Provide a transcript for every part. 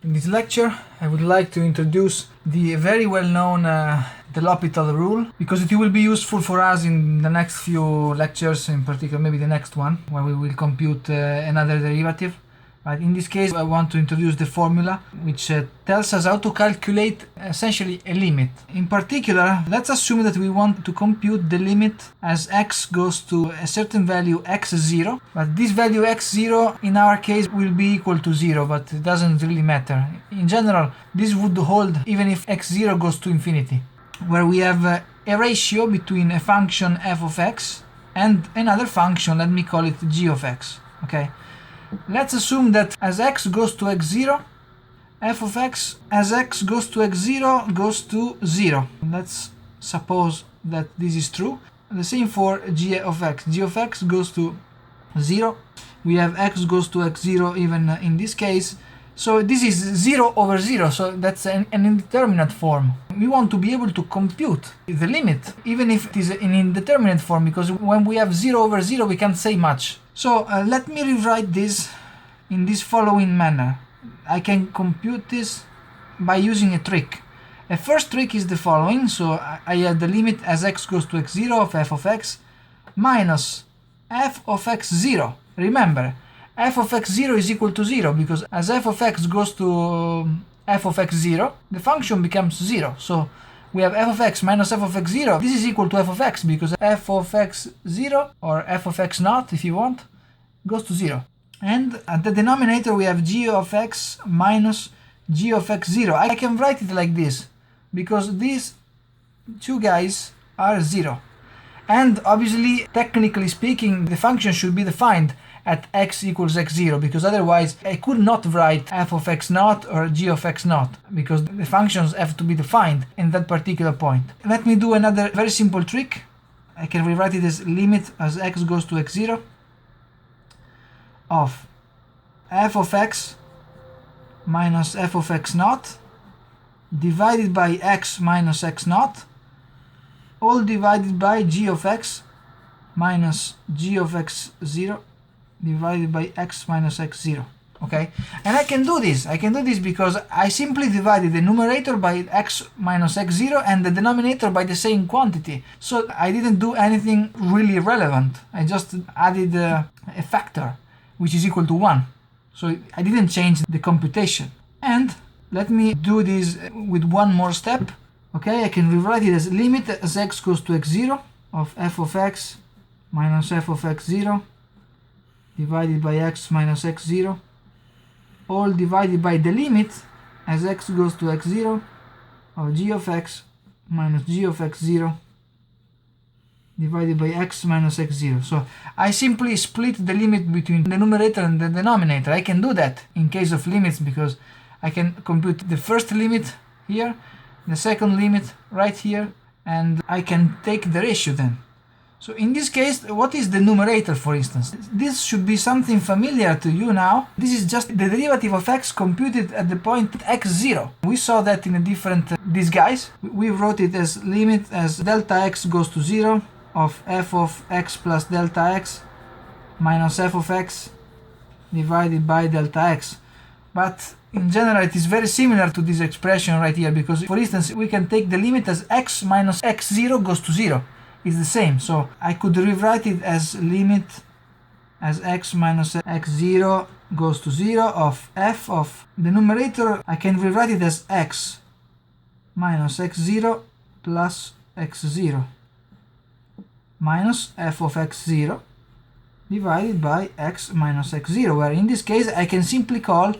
In this lecture, I would like to introduce the very well-known de L'Hopital rule, because it will be useful for us in the next few lectures, in particular maybe the next one, where we will compute another derivative. But in this case, I want to introduce the formula, which tells us how to calculate essentially a limit. In particular, let's assume that we want to compute the limit as x goes to a certain value x0, but this value x0 in our case will be equal to 0, but it doesn't really matter. In general, this would hold even if x0 goes to infinity, where we have a ratio between a function f of x and another function, let me call it g of x. Okay. Let's assume that as x goes to x0, f of x as x goes to x0 goes to 0. Let's suppose that this is true. The same for g of x. G of x goes to 0. We have x goes to x0 even in this case. So this is 0 over 0, so that's an indeterminate form. We want to be able to compute the limit, even if it is an indeterminate form, because when we have 0 over 0 we can't say much. So let me rewrite this in this following manner. I can compute this by using a trick. A first trick is the following. So I have the limit as x goes to x0 of f of x minus f of x0. Remember, f of x0 is equal to 0, because as f of x goes to f of x0, the function becomes 0. So we have f of x minus f of x0. This is equal to f of x, because f of x0, or f of x naught if you want, goes to 0. And at the denominator we have g of x minus g of x0. I can write it like this, because these two guys are 0. And obviously, technically speaking, the function should be defined at x equals x0, because otherwise I could not write f of x naught or g of x naught, because the functions have to be defined in that particular point. Let me do another very simple trick. I can rewrite it as limit as x goes to x0 of f of x minus f of x naught divided by x minus x naught, all divided by g of x minus g of x0 divided by x minus x0. Okay, and I can do this because I simply divided the numerator by x minus x0 and the denominator by the same quantity. So I didn't do anything really relevant. I just added a factor which is equal to 1. So I didn't change the computation. And let me do this with one more step. Okay, I can rewrite it as limit as x goes to x0 of f of x minus f of x0 divided by x minus x0, all divided by the limit as x goes to x0 of g of x minus g of x0 divided by x minus x0. So I simply split the limit between the numerator and the denominator. I can do that in case of limits, because I can compute the first limit here, the second limit right here, and I can take the ratio then. So in this case, what is the numerator, for instance? This should be something familiar to you now. This is just the derivative of x computed at the point x0. We saw that in a different disguise. We wrote it as limit as delta x goes to 0 of f of x plus delta x minus f of x divided by delta x. But in general, it is very similar to this expression right here, because, for instance, we can take the limit as x minus x0 goes to 0. It's the same, so I could rewrite it as limit as x minus x0 goes to 0 of f of the numerator. I can rewrite it as x minus x0 plus x0 minus f of x0 divided by x minus x0, where in this case I can simply call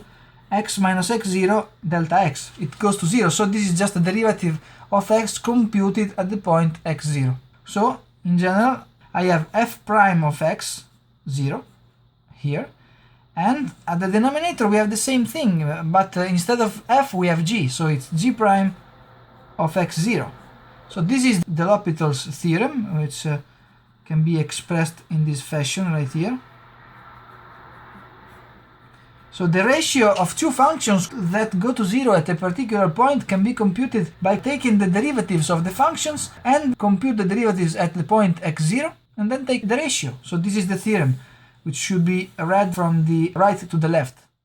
x minus x0 delta x. It goes to 0, so this is just a derivative of x computed at the point x0. So, in general, I have f prime of x, 0, here, and at the denominator we have the same thing, but instead of f we have g, so it's g prime of x0. So this is de L'Hopital's theorem, which can be expressed in this fashion right here. So the ratio of two functions that go to 0 at a particular point can be computed by taking the derivatives of the functions and compute the derivatives at the point x0 and then take the ratio. So this is the theorem, which should be read from the right to the left.